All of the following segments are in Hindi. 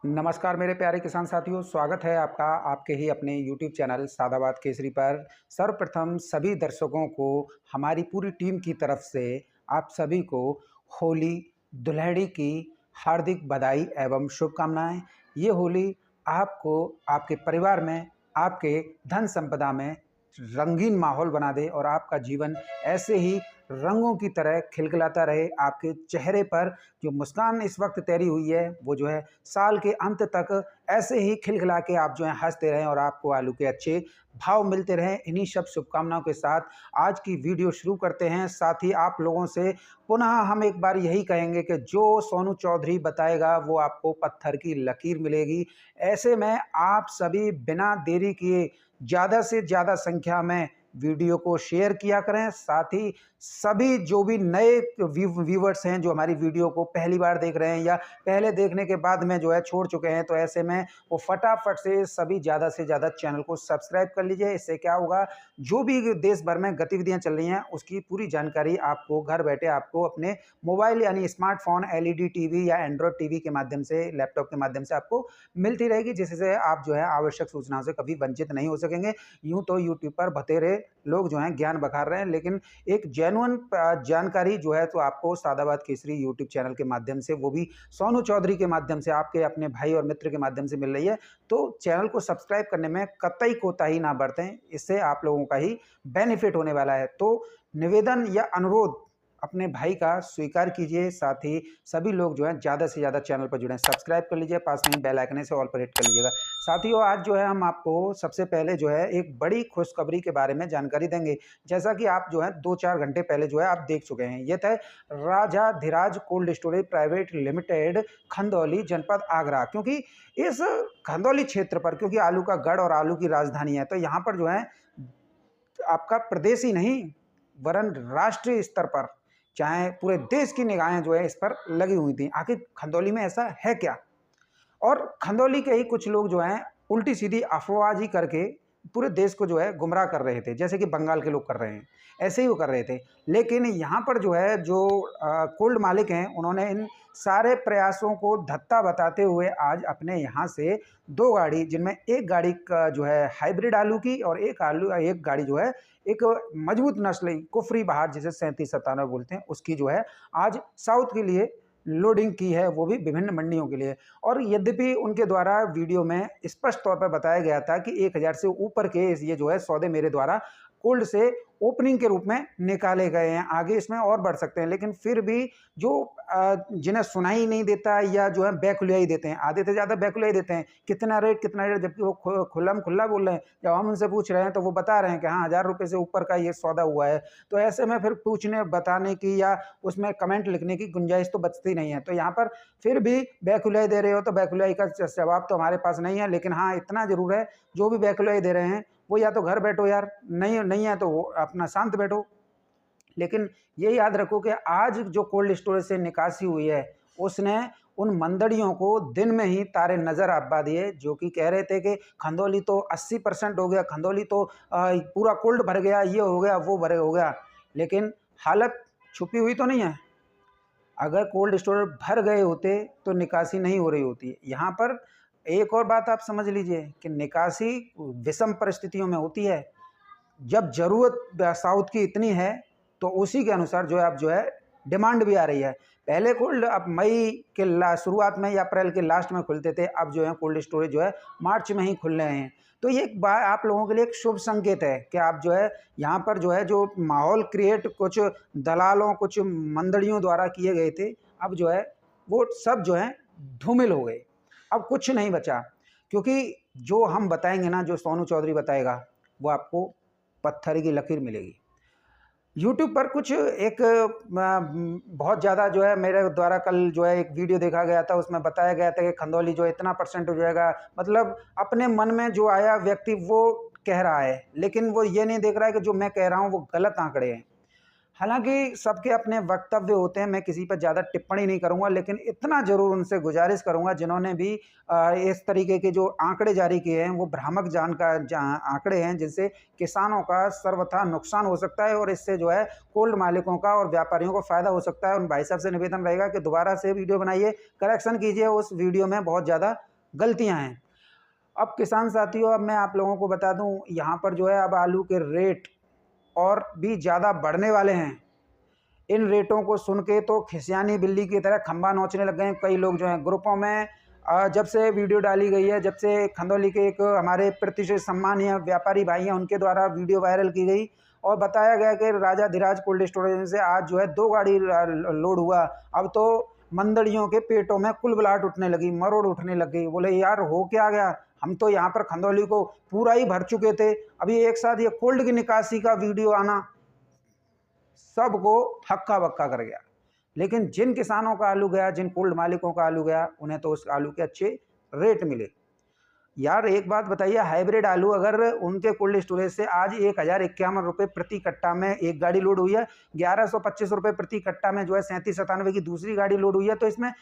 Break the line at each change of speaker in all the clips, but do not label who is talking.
नमस्कार मेरे प्यारे किसान साथियों, स्वागत है आपका आपके ही अपने YouTube चैनल सादाबाद केसरी पर। सर्वप्रथम सभी दर्शकों को हमारी पूरी टीम की तरफ से आप सभी को होली, दुल्हड़ी की हार्दिक बधाई एवं शुभकामनाएं। ये होली आपको, आपके परिवार में, आपके धन संपदा में रंगीन माहौल बना दे और आपका जीवन ऐसे ही रंगों की तरह खिलखिलाता रहे। आपके चेहरे पर जो मुस्कान इस वक्त तैरी हुई है वो जो है साल के अंत तक ऐसे ही खिलखिला के आप जो है हंसते रहें और आपको आलू के अच्छे भाव मिलते रहें। इन्हीं सब शुभकामनाओं के साथ आज की वीडियो शुरू करते हैं। साथ ही आप लोगों से पुनः हम एक बार यही कहेंगे कि जो सोनू चौधरी बताएगा वो आपको पत्थर की लकीर मिलेगी। ऐसे में आप सभी बिना देरी किए ज़्यादा से ज़्यादा संख्या में वीडियो को शेयर किया करें। साथ ही सभी जो भी नए व्यूवर्स हैं जो हमारी वीडियो को पहली बार देख रहे हैं या पहले देखने के बाद में जो है छोड़ चुके हैं, तो ऐसे में वो फटाफट से सभी ज़्यादा से ज़्यादा चैनल को सब्सक्राइब कर लीजिए। इससे क्या होगा, जो भी देश भर में गतिविधियां चल रही हैं उसकी पूरी जानकारी आपको घर बैठे आपको अपने मोबाइल यानी स्मार्टफोन, एलईडी टीवी या एंड्रॉयड टीवी के माध्यम से, लैपटॉप के माध्यम से आपको मिलती रहेगी, जिससे आप जो है आवश्यक सूचनाओं से कभी वंचित नहीं हो सकेंगे। यूँ तो यूट्यूब पर बतेरे लोग जो हैं ज्ञान बखार रहे हैं, लेकिन एक जेन्युइन जानकारी जो है तो आपको सादाबाद केसरी यूट्यूब चैनल के माध्यम से, वो भी सोनू चौधरी के माध्यम से, आपके अपने भाई और मित्र के माध्यम से मिल रही है। तो चैनल को सब्सक्राइब करने में कतई कोताही ना बरतें, इससे आप लोगों का ही बेनिफिट होने वाला है। तो निवेदन या अनुरोध अपने भाई का स्वीकार कीजिए। साथ ही सभी लोग जो है ज़्यादा से ज़्यादा चैनल पर जुड़ें, सब्सक्राइब कर लीजिए, पास में बेल आइकन से ऑल पर हिट कर लीजिएगा। साथियों, आज जो है हम आपको सबसे पहले जो है एक बड़ी खुशखबरी के बारे में जानकारी देंगे। जैसा कि आप जो है 2-4 घंटे पहले जो है आप देख चुके हैं, ये था Rajadhiraj cold storage private limited, Khandauli, जनपद आगरा। क्योंकि इस खंदौली क्षेत्र पर, क्योंकि आलू का गढ़ और आलू की राजधानी है, तो यहाँ पर जो है आपका प्रदेश ही नहीं वरन राष्ट्रीय स्तर पर, चाहे पूरे देश की निगाहें जो है इस पर लगी हुई थी। आखिर खंदौली में ऐसा है क्या? और खंदौली के ही कुछ लोग जो हैं उल्टी सीधी अफवाहबाजी करके पूरे देश को जो है गुमराह कर रहे थे, जैसे कि बंगाल के लोग कर रहे हैं, ऐसे ही वो कर रहे थे। लेकिन यहाँ पर जो है जो कोल्ड मालिक हैं, उन्होंने इन सारे प्रयासों को धत्ता बताते हुए आज अपने यहाँ से 2 गाड़ी, जिनमें एक गाड़ी का जो है हाइब्रिड आलू की और एक गाड़ी जो है एक मजबूत नस्ल कुफरी बहार, जिसे 3797 बोलते हैं, उसकी जो है आज साउथ के लिए लोडिंग की है, वो भी विभिन्न मंडियों के लिए। और यद्यपि उनके द्वारा वीडियो में स्पष्ट तौर पर बताया गया था कि 1000 से ऊपर के ये जो है सौदे मेरे द्वारा कोल्ड से ओपनिंग के रूप में निकाले गए हैं, आगे इसमें और बढ़ सकते हैं। लेकिन फिर भी जो जिन्हें सुनाई नहीं देता या जो है बैकुलिया ही देते हैं, आधे से ज़्यादा बैकुलिया ही देते हैं, कितना रेट, जबकि वो खुल्लम खुल्ला बोल रहे हैं। जब हम उनसे पूछ रहे हैं तो वो बता रहे हैं कि हाँ 1000 रुपये से ऊपर का ये सौदा हुआ है। तो ऐसे में फिर पूछने, बताने की या उसमें कमेंट लिखने की गुंजाइश तो बचती नहीं है। तो यहाँ पर फिर भी बैकुलिया दे रहे हो तो बैकुलिया का जवाब तो हमारे पास नहीं है। लेकिन हाँ, इतना ज़रूर है, जो भी बैकुलिया दे रहे हैं वो या तो घर बैठो यार, नहीं है तो वो अपना शांत बैठो। लेकिन ये याद रखो कि आज जो कोल्ड स्टोरेज से निकासी हुई है, उसने उन मंदड़ियों को दिन में ही तारे नज़र आबा दिए, जो कि कह रहे थे कि खंदौली तो 80% हो गया, खंदौली तो पूरा कोल्ड भर गया, ये हो गया, वो भरे हो गया। लेकिन हालत छुपी हुई तो नहीं है। अगर कोल्ड स्टोरेज भर गए होते तो निकासी नहीं हो रही होती। यहाँ पर एक और बात आप समझ लीजिए कि निकासी विषम परिस्थितियों में होती है। जब ज़रूरत साउथ की इतनी है तो उसी के अनुसार जो है अब जो है डिमांड भी आ रही है। पहले कोल्ड अब मई के शुरुआत में या अप्रैल के लास्ट में खुलते थे, अब जो है कोल्ड स्टोरेज जो है मार्च में ही खुल रहे हैं। तो ये एक बात आप लोगों के लिए एक शुभ संकेत है कि आप जो है यहाँ पर जो है जो माहौल क्रिएट कुछ दलालों, कुछ मंदड़ियों द्वारा किए गए थे, अब जो है वो सब जो है धूमिल हो गए। अब कुछ नहीं बचा, क्योंकि जो हम बताएंगे ना, जो सोनू चौधरी बताएगा, वो आपको पत्थर की लकीर मिलेगी। यूट्यूब पर कुछ एक बहुत ज़्यादा जो है मेरे द्वारा कल जो है एक वीडियो देखा गया था, उसमें बताया गया था कि खंदौली जो इतना % हो जाएगा। मतलब अपने मन में जो आया व्यक्ति वो कह रहा है, लेकिन वो ये नहीं देख रहा है कि जो मैं कह रहा हूँ वो गलत आंकड़े हैं। हालांकि सबके अपने वक्तव्य होते हैं, मैं किसी पर ज़्यादा टिप्पणी नहीं करूंगा, लेकिन इतना ज़रूर उनसे गुजारिश करूंगा जिन्होंने भी इस तरीके के जो आंकड़े जारी किए हैं वो भ्रामक आंकड़े हैं, जिनसे किसानों का सर्वथा नुकसान हो सकता है और इससे जो है कोल्ड मालिकों का और व्यापारियों को फ़ायदा हो सकता है। उन भाई साहब से निवेदन रहेगा कि दोबारा से वीडियो बनाइए, करेक्शन कीजिए, उस वीडियो में बहुत ज़्यादा गलतियां हैं। अब किसान साथियों, अब मैं आप लोगों को बता दूं, यहाँ पर जो है अब आलू के रेट और भी ज़्यादा बढ़ने वाले हैं। इन रेटों को सुन के तो खिसियानी बिल्ली की तरह खंबा नोचने लग गए हैं कई लोग जो हैं ग्रुपों में। जब से वीडियो डाली गई है, जब से खंदौली के एक हमारे प्रतिष्ठित सम्मानीय व्यापारी भाई हैं उनके द्वारा वीडियो वायरल की गई और बताया गया कि राजा धीराज कोल्ड स्टोरेज से आज जो है 2 गाड़ी लोड हुआ। अब तो मंदड़ियों के पेटों में कुलबुलाहट उठने लगी, मरोड़ उठने लग गई। बोले यार हो क्या गया, हम तो यहाँ पर खंदौली को पूरा ही भर चुके थे, अभी एक साथ ये कोल्ड की निकासी का वीडियो आना सबको हक्का बक्का कर गया। लेकिन जिन किसानों का आलू गया, जिन कोल्ड मालिकों का आलू गया, उन्हें तो उस आलू के अच्छे रेट मिले। यार एक बात बताइए, हाइब्रिड आलू अगर उनके कोल्ड स्टोरेज से आज 1051 रुपये प्रति कट्टा में एक गाड़ी लोड हुई है, 1125 रुपये प्रति कट्टा में जो है 37-97 की दूसरी गाड़ी लोड हुई है, तो इसमें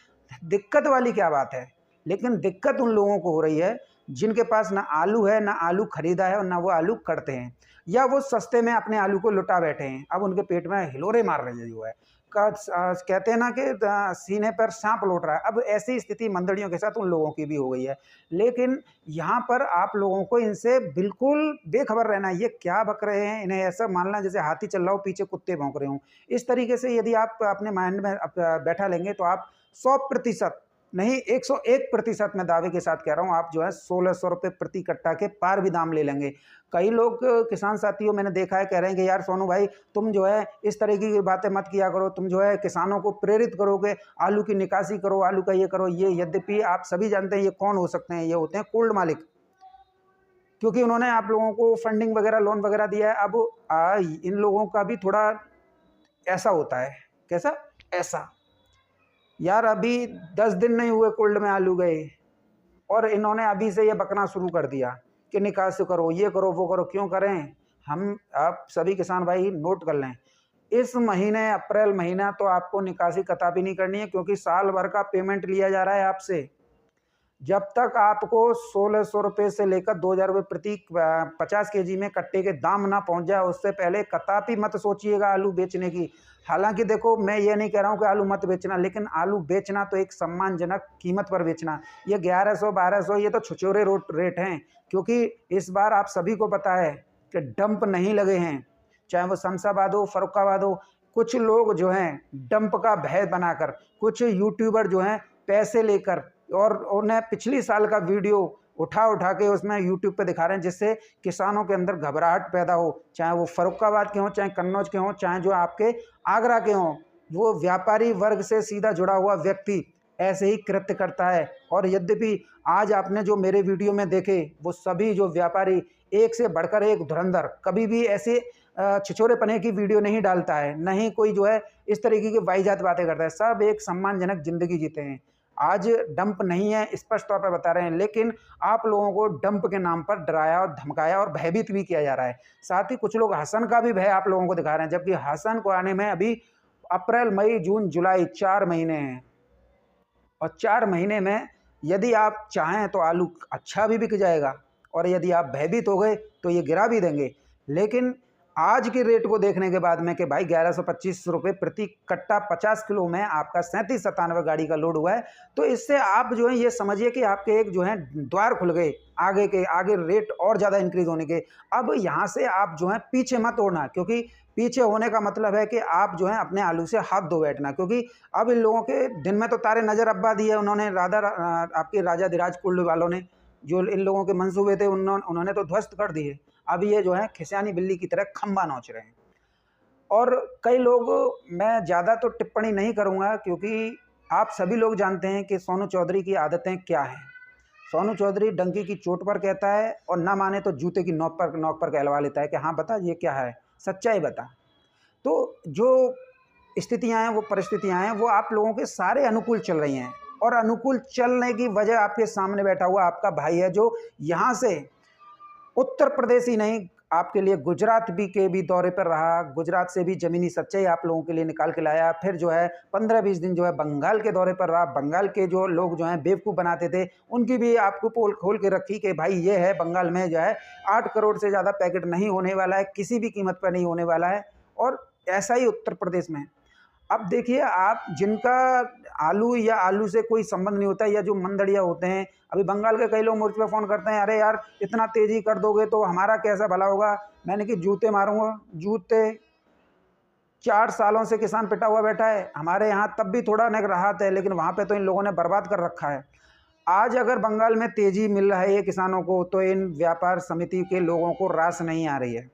दिक्कत वाली क्या बात है। लेकिन दिक्कत उन लोगों को हो रही है जिनके पास ना आलू है, ना आलू खरीदा है और ना वो आलू करते हैं, या वो सस्ते में अपने आलू को लुटा बैठे हैं। अब उनके पेट में हिलोरे मार रही है जो है, कहते हैं ना कि सीने पर सांप लौट रहा है। अब ऐसी स्थिति मंदड़ियों के साथ उन लोगों की भी हो गई है। लेकिन यहाँ पर आप लोगों को इनसे बिल्कुल बेखबर रहना है। ये क्या बक रहे हैं, इन्हें ऐसा मानना जैसे हाथी चल रहा हो पीछे कुत्ते भौंक रहे हों। इस तरीके से यदि आप अपने माइंड में बैठा लेंगे तो आप 100% नहीं 101% मैं दावे के साथ कह रहा हूँ, आप जो है 1600 रुपये प्रति कट्टा के पार भी दाम ले लेंगे। कई लोग किसान साथियों मैंने देखा है कह रहे हैं कि यार सोनू भाई तुम जो है इस तरीके की बातें मत किया करो, तुम जो है किसानों को प्रेरित करोगे, आलू की निकासी करो, आलू का ये करो ये। यद्यपि आप सभी जानते हैं ये कौन हो सकते हैं, ये होते हैं कोल्ड मालिक, क्योंकि उन्होंने आप लोगों को फंडिंग वगैरह लोन वगैरह दिया है। अब इन लोगों का भी थोड़ा ऐसा होता है। कैसा? ऐसा यार अभी 10 दिन नहीं हुए कोल्ड में आलू गए और इन्होंने अभी से ये बकना शुरू कर दिया कि निकासी करो, ये करो, वो करो। क्यों करें? हम आप सभी किसान भाई नोट कर लें, इस महीने अप्रैल महीना तो आपको निकासी कतई नहीं करनी है, क्योंकि साल भर का पेमेंट लिया जा रहा है आपसे। जब तक आपको 1600 रुपये से लेकर 2000 रुपये प्रति 50 केजी में कट्टे के दाम ना पहुंच जाए, उससे पहले कतई मत सोचिएगा आलू बेचने की। हालांकि देखो, मैं ये नहीं कह रहा हूँ कि आलू मत बेचना, लेकिन आलू बेचना तो एक सम्मानजनक कीमत पर बेचना। ये 1100-1200 ये तो छुछोरे रेट हैं, क्योंकि इस बार आप सभी को पता है कि डंप नहीं लगे हैं, चाहे वो शमशाबाद हो, फर्रुखाबाद हो। कुछ लोग जो हैं डंप का भय बनाकर, कुछ यूट्यूबर जो हैं पैसे लेकर और उन्हें पिछली साल का वीडियो उठा के उसमें यूट्यूब पे दिखा रहे हैं, जिससे किसानों के अंदर घबराहट पैदा हो। चाहे वो फर्रुखाबाद के हों, चाहे कन्नौज के हों, चाहे जो आपके आगरा के हों, वो व्यापारी वर्ग से सीधा जुड़ा हुआ व्यक्ति ऐसे ही कृत्य करता है। और यद्यपि आज आपने जो मेरे वीडियो में देखे, वो सभी जो व्यापारी एक से बढ़कर एक धुरंधर, कभी भी ऐसे छिछोरेपने की वीडियो नहीं डालता है, नहीं कोई जो है इस तरीके की वाहियात बातें करता है। सब एक सम्मानजनक जिंदगी जीते हैं। आज डंप नहीं है, स्पष्ट तौर पर बता रहे हैं, लेकिन आप लोगों को डंप के नाम पर डराया और धमकाया और भयभीत भी किया जा रहा है। साथ ही कुछ लोग हसन का भी भय आप लोगों को दिखा रहे हैं, जबकि हसन को आने में अभी अप्रैल, मई, जून, जुलाई 4 महीने हैं। और 4 महीने में यदि आप चाहें तो आलू अच्छा भी बिक जाएगा, और यदि आप भयभीत हो गए तो ये गिरा भी देंगे। लेकिन आज के रेट को देखने के बाद में कि भाई 1125 रुपये प्रति कट्टा 50 किलो में आपका 37-97 गाड़ी का लोड हुआ है, तो इससे आप जो है ये समझिए कि आपके एक जो है द्वार खुल गए आगे रेट और ज़्यादा इंक्रीज होने के। अब यहाँ से आप जो है पीछे मत होना, क्योंकि पीछे होने का मतलब है कि आप जो है अपने आलू से हाथ धो बैठना। क्योंकि अब इन लोगों के दिन में तो तारे नज़र अब्बा दिए उन्होंने, आपके राजा धीराज कोल्ड वालों ने, जो इन लोगों के मंसूबे थे उन्होंने तो ध्वस्त कर दिए। अब ये जो है खिसियानी बिल्ली की तरह खंबा नोच रहे हैं। और कई लोग, मैं ज़्यादा तो टिप्पणी नहीं करूँगा, क्योंकि आप सभी लोग जानते हैं कि सोनू चौधरी की आदतें क्या हैं। सोनू चौधरी डंकी की चोट पर कहता है और ना माने तो जूते की नोक पर कहलवा लेता है कि हाँ बता ये क्या है, सच्चाई बता। तो जो स्थितियाँ हैं, वो परिस्थितियाँ हैं, वो आप लोगों के सारे अनुकूल चल रही हैं। और अनुकूल चलने की वजह आपके सामने बैठा हुआ आपका भाई है, जो यहाँ से उत्तर प्रदेश ही नहीं, आपके लिए गुजरात के भी दौरे पर रहा, गुजरात से भी ज़मीनी सच्चाई आप लोगों के लिए निकाल के लाया। फिर जो है 15-20 दिन जो है बंगाल के दौरे पर रहा, बंगाल के जो लोग जो हैं बेवकूफ़ बनाते थे, उनकी भी आपको पोल खोल के रखी कि भाई ये है, बंगाल में जो है 8 करोड़ से ज़्यादा पैकेट नहीं होने वाला है, किसी भी कीमत पर नहीं होने वाला है। और ऐसा ही उत्तर प्रदेश में अब देखिए आप, जिनका आलू या आलू से कोई संबंध नहीं होता, या जो मंदड़िया होते हैं, अभी बंगाल के कई लोग मुझ पे फ़ोन करते हैं, अरे यार इतना तेज़ी कर दोगे तो हमारा कैसा भला होगा। मैंने कि जूते मारूंगा, जूते। 4 सालों से किसान पिटा हुआ बैठा है। हमारे यहाँ तब भी थोड़ा न राहत है, लेकिन वहाँ पे तो इन लोगों ने बर्बाद कर रखा है। आज अगर बंगाल में तेज़ी मिल रहा है ये किसानों को, तो इन व्यापार समिति के लोगों को रास नहीं आ रही है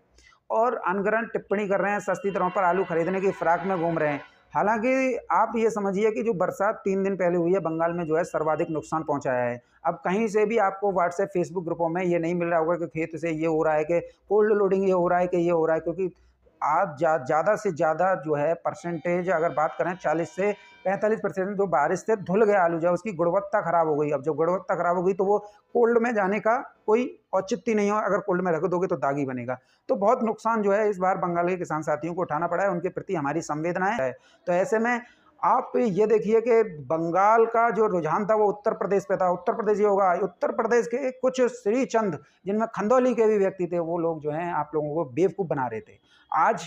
और अनगढ़ंत टिप्पणी कर रहे हैं, सस्ती दरों पर आलू खरीदने की फिराक में घूम रहे हैं। हालांकि आप ये समझिए कि जो बरसात 3 दिन पहले हुई है बंगाल में, जो है सर्वाधिक नुकसान पहुंचाया है। अब कहीं से भी आपको व्हाट्सएप फेसबुक ग्रुपों में ये नहीं मिल रहा होगा कि खेत से ये हो रहा है, कि कोल्ड लोडिंग ये हो रहा है, कि ये हो रहा है, क्योंकि आज ज़्यादा से ज़्यादा जो है परसेंटेज अगर बात करें 40 से 45% जो बारिश से धुल गया आलू, जो उसकी गुणवत्ता ख़राब हो गई। अब जब गुणवत्ता ख़राब हो गई तो वो कोल्ड में जाने का कोई औचित्य नहीं हो, अगर कोल्ड में रख दोगे तो दाग ही बनेगा। तो बहुत नुकसान जो है इस बार बंगाल के किसान साथियों को उठाना पड़ा है, उनके प्रति हमारी संवेदनाएं है। तो ऐसे में आप ये देखिए कि बंगाल का जो रुझान था वो उत्तर प्रदेश पे था। उत्तर प्रदेश ये होगा, उत्तर प्रदेश के कुछ श्रीचंद, जिनमें खंदौली के भी व्यक्ति थे, वो लोग जो हैं आप लोगों को बेवकूफ़ बना रहे थे। आज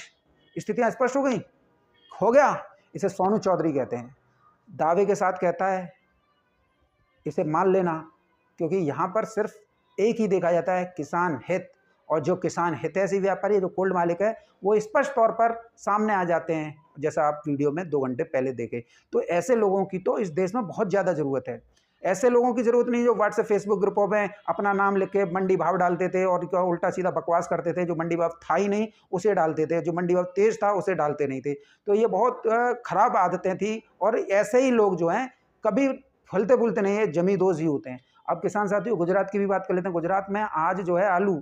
स्थितियां स्पष्ट हो गई, हो गया। इसे सोनू चौधरी कहते हैं, दावे के साथ कहता है, इसे मान लेना, क्योंकि यहाँ पर सिर्फ एक ही देखा जाता है, किसान हित। और जो किसान हितैषी व्यापारी, जो कोल्ड मालिक है, वो स्पष्ट तौर पर सामने आ जाते हैं, जैसा आप वीडियो में 2 घंटे पहले देखे। तो ऐसे लोगों की तो इस देश में बहुत ज़्यादा ज़रूरत है। ऐसे लोगों की ज़रूरत नहीं जो व्हाट्सएप फेसबुक ग्रुपों में अपना नाम लिख के मंडी भाव डालते थे और क्या उल्टा सीधा बकवास करते थे। जो मंडी भाव था ही नहीं उसे डालते थे, जो मंडी भाव तेज़ था उसे डालते नहीं थे। तो ये बहुत ख़राब आदतें थी, और ऐसे ही लोग जो हैं कभी फलते फूलते नहीं है, जमींदोज़ ही होते हैं। अब किसान साथियों गुजरात की भी बात कर लेते हैं। गुजरात में आज जो है आलू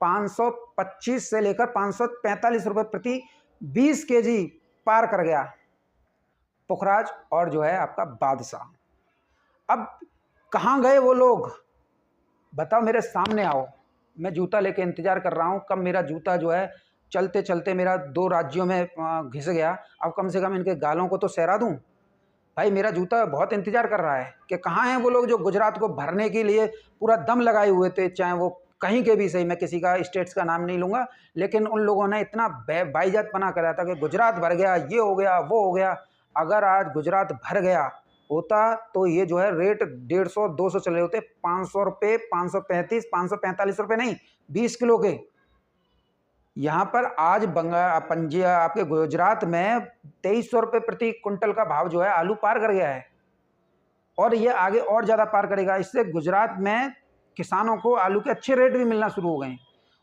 525 से लेकर 545 रुपये प्रति 20 केजी पार कर गया, पुखराज और जो है आपका बादशाह। अब कहाँ गए वो लोग, बताओ, मेरे सामने आओ। मैं जूता लेके इंतज़ार कर रहा हूँ, कब मेरा जूता जो है चलते चलते मेरा 2 राज्यों में घिस गया। अब कम से कम इनके गालों को तो सहरा दूँ। भाई मेरा जूता बहुत इंतज़ार कर रहा है कि कहाँ हैं वो लोग जो गुजरात को भरने के लिए पूरा दम लगाए हुए थे, चाहे वो कहीं के भी सही। मैं किसी का स्टेट्स का नाम नहीं लूँगा, लेकिन उन लोगों ने इतना बाइजात-पना करा था कि गुजरात भर गया, ये हो गया, वो हो गया। अगर आज गुजरात भर गया होता तो ये जो है रेट 150-200 चले होते, 500 रुपये, 535, 545 रुपये नहीं, 20 किलो के। यहाँ पर आज पंजाब आपके गुजरात में 2300 रुपये प्रति कुंटल का भाव जो है आलू पार कर गया है, और ये आगे और ज़्यादा पार करेगा। इससे गुजरात में किसानों को आलू के अच्छे रेट भी मिलना शुरू हो गए।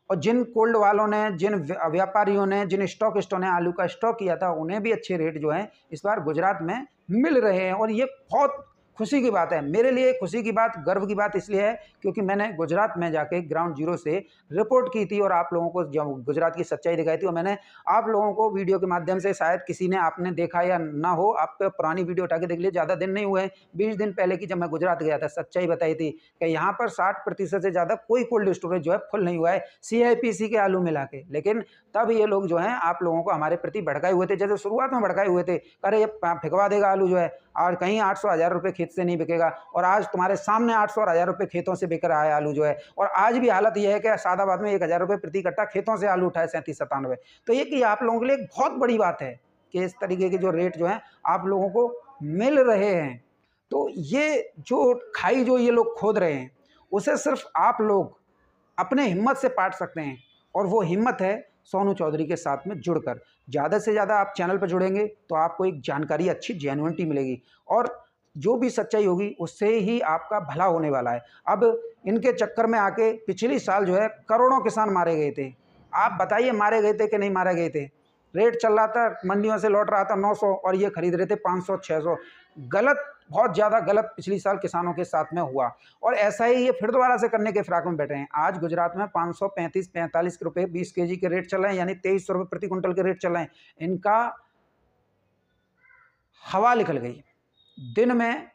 और जिन कोल्ड वालों ने, जिन व्यापारियों ने, जिन स्टॉकिस्टों ने आलू का स्टॉक किया था, उन्हें भी अच्छे रेट जो हैं इस बार गुजरात में मिल रहे हैं, और ये बहुत खुशी की बात है। मेरे लिए खुशी की बात, गर्व की बात इसलिए है क्योंकि मैंने गुजरात में जाके ग्राउंड जीरो से रिपोर्ट की थी और आप लोगों को जब गुजरात की सच्चाई दिखाई थी। और मैंने आप लोगों को वीडियो के माध्यम से, शायद किसी ने आपने देखा या ना हो, आप पुरानी वीडियो उठा के देख लीजिए, ज़्यादा दिन नहीं हुए, 20 दिन पहले की, जब मैं गुजरात गया था, सच्चाई बताई थी कि यहाँ पर 60% से ज़्यादा कोई कोल्ड स्टोरेज जो है फुल नहीं हुआ है CIPC के आलू मिला के। लेकिन तब ये लोग जो हैं आप लोगों को हमारे प्रति भड़काए हुए थे, जैसे शुरुआत में भड़काए हुए थे, अरे ये फेंकवा देगा आलू जो है, और कहीं 800-1000 रुपये खेत से नहीं बिकेगा। और आज तुम्हारे सामने 800 और 1000 रुपये खेतों से बिक रहा है आलू जो है। और आज भी हालत यह है कि सादाबाद में 1000 रुपये प्रति कट्टा खेतों से आलू उठाए 37-97। तो ये कि आप लोगों के लिए एक बहुत बड़ी बात है कि इस तरीके के जो रेट जो हैं आप लोगों को मिल रहे हैं। तो ये जो खाई जो ये लोग खोद रहे हैं, उसे सिर्फ आप लोग अपने हिम्मत से पाट सकते हैं, और वो हिम्मत है सोनू चौधरी के साथ में जुड़कर। ज़्यादा से ज़्यादा आप चैनल पर जुड़ेंगे तो आपको एक जानकारी, अच्छी जेन्युइनिटी मिलेगी, और जो भी सच्चाई होगी उससे ही आपका भला होने वाला है। अब इनके चक्कर में आके पिछली साल जो है करोड़ों किसान मारे गए थे। आप बताइए मारे गए थे कि नहीं मारे गए थे? रेट चल रहा था, मंडियों से लौट रहा था 900, और ये खरीद रहे थे 500-600। गलत, बहुत ज़्यादा गलत पिछली साल किसानों के साथ में हुआ, और ऐसा ही ये फिर दोबारा से करने के फिराक में बैठे हैं। आज गुजरात में 535-45 रुपये 20 केजी के रेट चल रहे हैं, यानी 2300 रुपये प्रति कुंटल के रेट चल रहे हैं। इनका हवा निकल गई, दिन में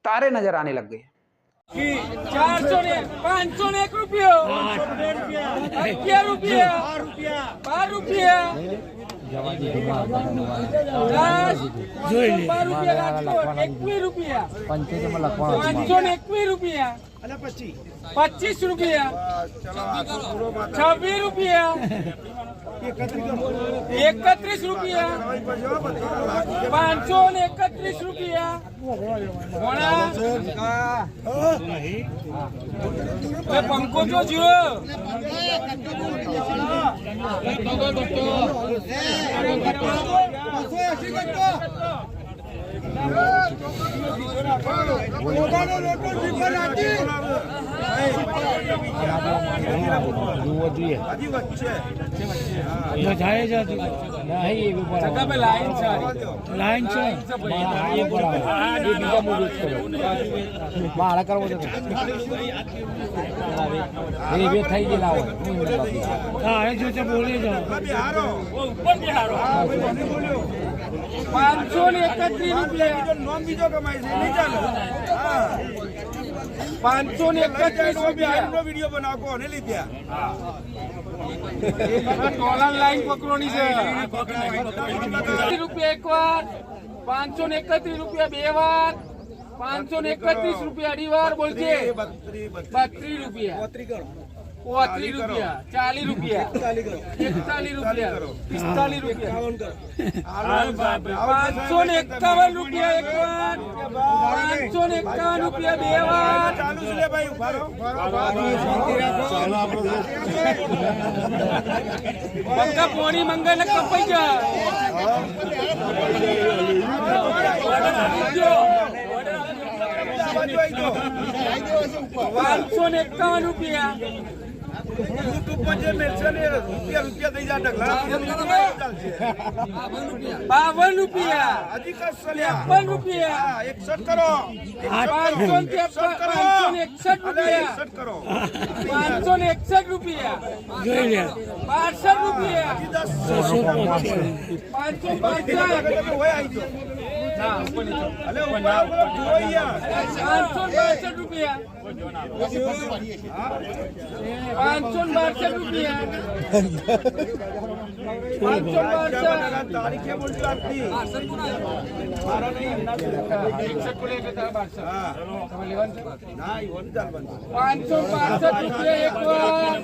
तारे नजर आने लग गए।
400 ने 500 ने 1 रुपया 11 रुपया 12 रुपया 21 रुपया 500 ने 21 रुपया 25 रुपया 26 रुपया 31 रुपया, 531 रुपया, पंखो जो जीरो 531 रुपया, 531 रुपया
वीडियो बना को नहीं लिया
डॉलर लाइन पकड़ोनी से रुपया एक बार, 531 रुपया बे बार, 531 रुपया अड़ी बार बोल के 32 रुपया, 32 रुपया, 40 रुपया, 41 रुपया, 45 रुपया, 551 रुपया एक बार, 551 रुपया बे बार,
चालू से ले भाई उभारो
पक्का पोनी मंगल न कब पैसा 551 रुपया
यूट्यूब पर जे मेंशन है रुपया दे जा टकला
52 रुपया,
अधिक सलिया
53 रुपया,
61 करो
561 रुपया,
61 करो
561 रुपया, 62 रुपया, 562
वो आई जो अरे ऊपर जोइया
562 रुपया, 562 रुपया, 562
तारीख है बोल आपकी
562 रुपया एक बार,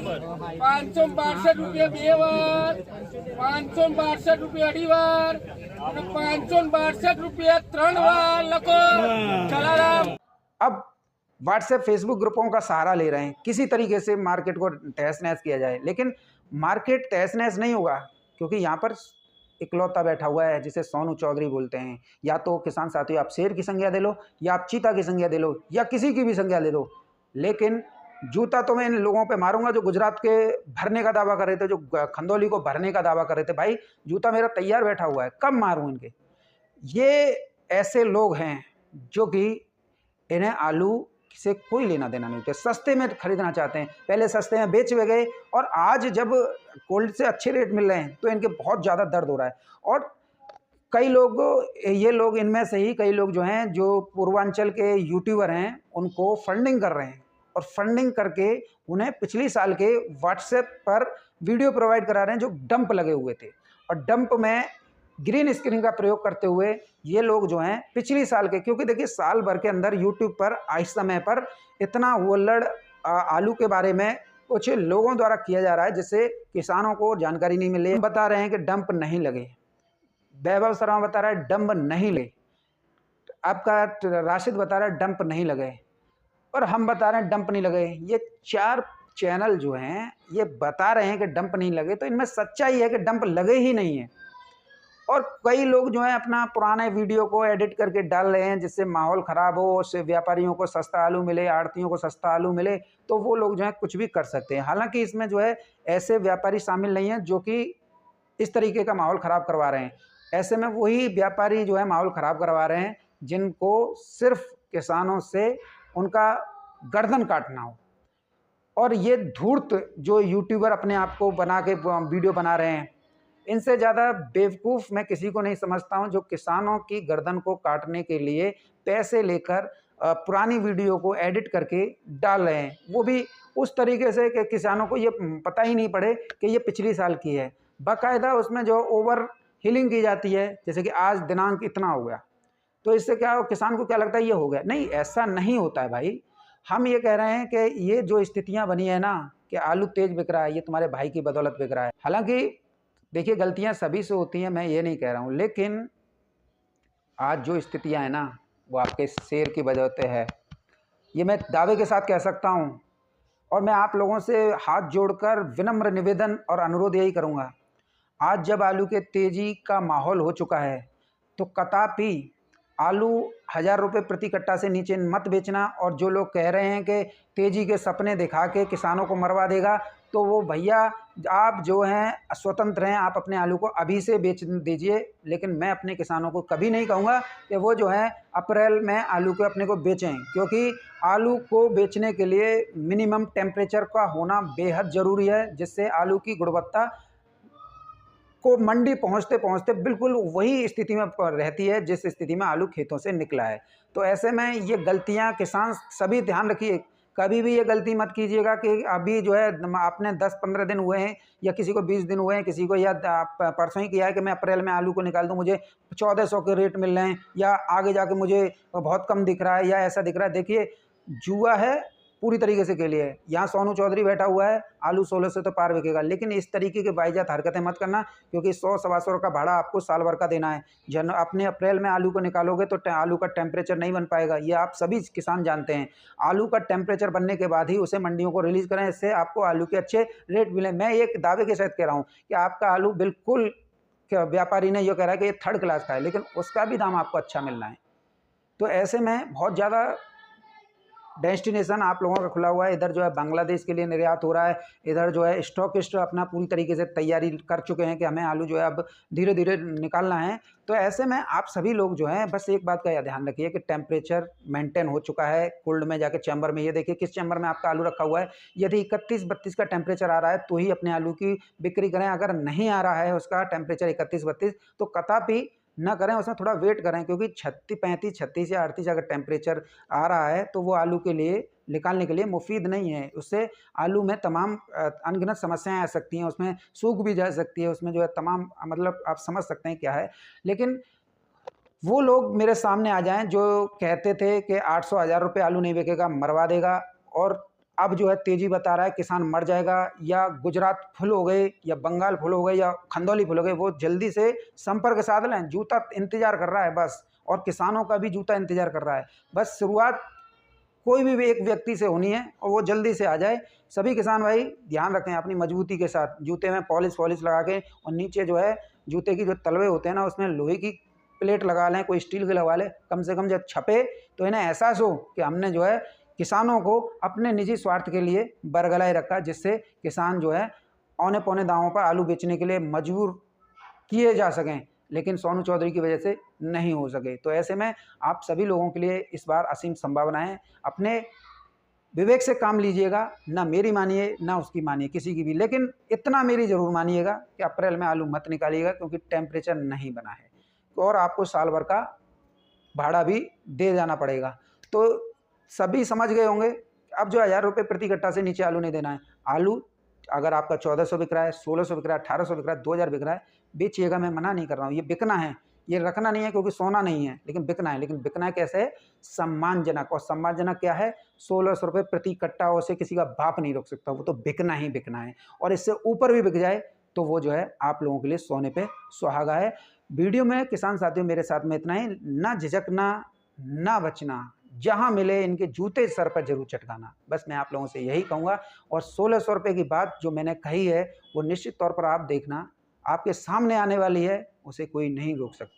562 रुपया बे बार, 562 रुपया अड़ी बार, 562 रुपया 3 बार लको चलाराम।
अब व्हाट्सएप फेसबुक ग्रुपों का सहारा ले रहे हैं किसी तरीके से मार्केट को तहस नहस किया जाए, लेकिन मार्केट तहस नहस नहीं होगा क्योंकि यहाँ पर इकलौता बैठा हुआ है जिसे सोनू चौधरी बोलते हैं। या तो किसान साथियों आप शेर की संज्ञा दे लो, या आप चीता की संज्ञा दे लो, या किसी की भी संज्ञा ले लो, लेकिन जूता तो मैं इन लोगों पे मारूंगा जो गुजरात के भरने का दावा कर रहे थे, जो खंदौली को भरने का दावा कर रहे थे। भाई जूता मेरा तैयार बैठा हुआ है, कब मारूं इनके। ये ऐसे लोग हैं जो कि इन्हें आलू से कोई लेना देना नहीं होता, सस्ते में खरीदना चाहते हैं। पहले सस्ते में बेच गए और आज जब कोल्ड से अच्छे रेट मिल रहे हैं तो इनके बहुत ज़्यादा दर्द हो रहा है। और कई लोग, ये लोग इनमें से ही कई लोग जो हैं, जो पूर्वांचल के यूट्यूबर हैं, उनको फंडिंग कर रहे हैं और फंडिंग करके उन्हें पिछली साल के व्हाट्सएप पर वीडियो प्रोवाइड करा रहे हैं जो डंप लगे हुए थे। और डंप में ग्रीन स्क्रीन का प्रयोग करते हुए ये लोग जो हैं पिछली साल के, क्योंकि देखिए साल भर के अंदर यूट्यूब पर इस समय पर इतना हुल्लड़ आलू के बारे में कुछ लोगों द्वारा किया जा रहा है जिससे किसानों को जानकारी नहीं मिली। बता रहे हैं कि डंप नहीं लगे, वैभव शर्मा बता रहा है डंप नहीं लगे, आपका राशिद बता रहा है डंप नहीं लगे, और हम बता रहे हैं डंप नहीं लगे। ये 4 चैनल जो हैं ये बता रहे हैं कि डंप नहीं लगे, तो इनमें सच्चाई है कि डंप लगे ही नहीं है। और कई लोग जो हैं अपना पुराने वीडियो को एडिट करके डाल रहे हैं जिससे माहौल ख़राब हो, उससे व्यापारियों को सस्ता आलू मिले, आड़तियों को सस्ता आलू मिले, तो वो लोग जो हैं कुछ भी कर सकते हैं। हालांकि इसमें जो है ऐसे व्यापारी शामिल नहीं हैं जो कि इस तरीके का माहौल ख़राब करवा रहे हैं। ऐसे में वही व्यापारी जो है माहौल ख़राब करवा रहे हैं जिनको सिर्फ किसानों से उनका गर्दन काटना हो। और ये धूर्त जो यूट्यूबर अपने आप को बना के वीडियो बना रहे हैं, इनसे ज़्यादा बेवकूफ़ मैं किसी को नहीं समझता हूं जो किसानों की गर्दन को काटने के लिए पैसे लेकर पुरानी वीडियो को एडिट करके डाल रहे हैं, वो भी उस तरीके से कि किसानों को ये पता ही नहीं पड़े कि ये पिछली साल की है। बाकायदा उसमें जो ओवर हीलिंग की जाती है, जैसे कि आज दिनांक इतना हो गया, तो इससे क्या हो, किसान को क्या लगता है ये हो गया। नहीं, ऐसा नहीं होता है भाई। हम ये कह रहे हैं कि ये जो स्थितियाँ बनी है ना कि आलू तेज बिक रहा है, ये तुम्हारे भाई की बदौलत बिक रहा है। हालांकि देखिए गलतियां सभी से होती हैं, मैं ये नहीं कह रहा हूँ, लेकिन आज जो स्थितियां हैं ना वो आपके शेर की वजह से है, ये मैं दावे के साथ कह सकता हूँ। और मैं आप लोगों से हाथ जोड़कर विनम्र निवेदन और अनुरोध यही करूँगा, आज जब आलू के तेज़ी का माहौल हो चुका है तो कतई आलू 1000 रुपये प्रति कट्टा से नीचे मत बेचना। और जो लोग कह रहे हैं कि तेज़ी के सपने दिखा के किसानों को मरवा देगा, तो वो भैया आप जो हैं स्वतंत्र हैं, आप अपने आलू को अभी से बेच दीजिए। लेकिन मैं अपने किसानों को कभी नहीं कहूँगा कि वो जो है अप्रैल में आलू को अपने को बेचें, क्योंकि आलू को बेचने के लिए मिनिमम टेम्परेचर का होना बेहद ज़रूरी है, जिससे आलू की गुणवत्ता को मंडी पहुंचते पहुंचते बिल्कुल वही स्थिति में रहती है जिस स्थिति में आलू खेतों से निकला है। तो ऐसे में ये गलतियां किसान सभी ध्यान रखिए, कभी भी ये गलती मत कीजिएगा कि अभी जो है आपने 10-15 दिन हुए हैं या किसी को 20 दिन हुए हैं, किसी को या परसों ही किया है कि मैं अप्रैल में आलू को निकाल दूं, मुझे 1400 के रेट मिल रहे हैं या आगे जाके मुझे बहुत कम दिख रहा है या ऐसा दिख रहा है। देखिए जुआ है पूरी तरीके से के लिए। यहाँ सोनू चौधरी बैठा हुआ है, आलू 16 से तो पार बिकेगा, लेकिन इस तरीके के वाहियात हरकतें मत करना, क्योंकि 100-125 का भाड़ा आपको साल भर का देना है। अपने अप्रैल में आलू को निकालोगे तो आलू का टेम्परेचर नहीं बन पाएगा, ये आप सभी किसान जानते हैं। आलू का टेम्परेचर बनने के बाद ही उसे मंडियों को रिलीज़ करें, इससे आपको आलू के अच्छे रेट मिले। मैं एक दावे के साथ कह रहा हूँ कि आपका आलू बिल्कुल, व्यापारी ने यह कह रहा है कि ये 3rd क्लास का है, लेकिन उसका भी दाम आपको अच्छा मिलना है। तो ऐसे में बहुत ज़्यादा डेस्टिनेशन आप लोगों का खुला हुआ है। इधर जो है बांग्लादेश के लिए निर्यात हो रहा है, इधर जो है स्टॉकिस्ट अपना पूरी तरीके से तैयारी कर चुके हैं कि हमें आलू जो है अब धीरे धीरे निकालना है। तो ऐसे में आप सभी लोग जो हैं बस एक बात का ध्यान रखिए कि टेम्परेचर मेंटेन हो चुका है। कोल्ड में जाके चैम्बर में, ये देखिए किस चैम्बर में आपका आलू रखा हुआ है। यदि 31-32 का टेम्परेचर आ रहा है तो ही अपने आलू की बिक्री करें। अगर नहीं आ रहा है उसका टेम्परेचर 31-32 तो कतई ना करें, उसमें थोड़ा वेट करें, क्योंकि 35 या 38 अगर टेम्परेचर आ रहा है तो वो आलू के लिए निकालने के लिए मुफीद नहीं है। उससे आलू में तमाम अनगिनत समस्याएं आ सकती हैं, उसमें सूख भी जा सकती है, उसमें जो है तमाम मतलब आप समझ सकते हैं क्या है। लेकिन वो लोग मेरे सामने आ जाएं जो कहते थे कि 800-1000 रुपये आलू नहीं बिकेगा, मरवा देगा, और अब जो है तेज़ी बता रहा है किसान मर जाएगा, या गुजरात फुल हो गए या बंगाल फुल हो गए या खंदौली फुल हो गए, वो जल्दी से संपर्क साध लें। जूता इंतजार कर रहा है बस, और किसानों का भी जूता इंतजार कर रहा है। बस शुरुआत कोई भी एक व्यक्ति से होनी है और वो जल्दी से आ जाए। सभी किसान भाई ध्यान रखें अपनी मजबूती के साथ, जूते में पॉलिश लगा के, और नीचे जो है जूते की जो तलवे होते हैं ना उसमें लोहे की प्लेट लगा लें, कोई स्टील की लगा लें। कम से कम जब छपे तो इन्हें एहसास हो कि हमने जो है किसानों को अपने निजी स्वार्थ के लिए बरगलाए रखा, जिससे किसान जो है औने पौने दामों पर आलू बेचने के लिए मजबूर किए जा सकें, लेकिन सोनू चौधरी की वजह से नहीं हो सके। तो ऐसे में आप सभी लोगों के लिए इस बार असीम संभावनाएं, अपने विवेक से काम लीजिएगा, ना मेरी मानिए ना उसकी मानिए, किसी की भी, लेकिन इतना मेरी ज़रूर मानिएगा कि अप्रैल में आलू मत निकालिएगा, क्योंकि टेम्परेचर नहीं बना है और आपको साल भर का भाड़ा भी दे जाना पड़ेगा। तो सभी समझ गए होंगे। अब जो 1000 रुपये प्रति कट्टा से नीचे आलू नहीं देना है। आलू अगर आपका 1400 बिक रहा है, 1600 बिक रहा है, 1800 बिक रहा है, 2000 बिक रहा है, बेचिएगा, मैं मना नहीं कर रहा हूँ। ये बिकना है, ये रखना नहीं है, क्योंकि सोना नहीं है, लेकिन बिकना है। लेकिन बिकना है कैसे है? सम्मानजनक। और सम्मानजनक क्या है? 1600 रुपये प्रति कट्टा, उसे किसी का बाप नहीं रोक सकता, वो तो बिकना ही बिकना है। और इससे ऊपर भी बिक जाए तो वो जो है आप लोगों के लिए सोने पे सुहागा है। वीडियो में किसान साथियों मेरे साथ में इतना ही। ना झिझकना, ना बचना, जहां मिले इनके जूते सर पर जरूर चटकाना, बस मैं आप लोगों से यही कहूँगा। और 1600 रुपये की बात जो मैंने कही है वो निश्चित तौर पर आप देखना, आपके सामने आने वाली है, उसे कोई नहीं रोक सकता।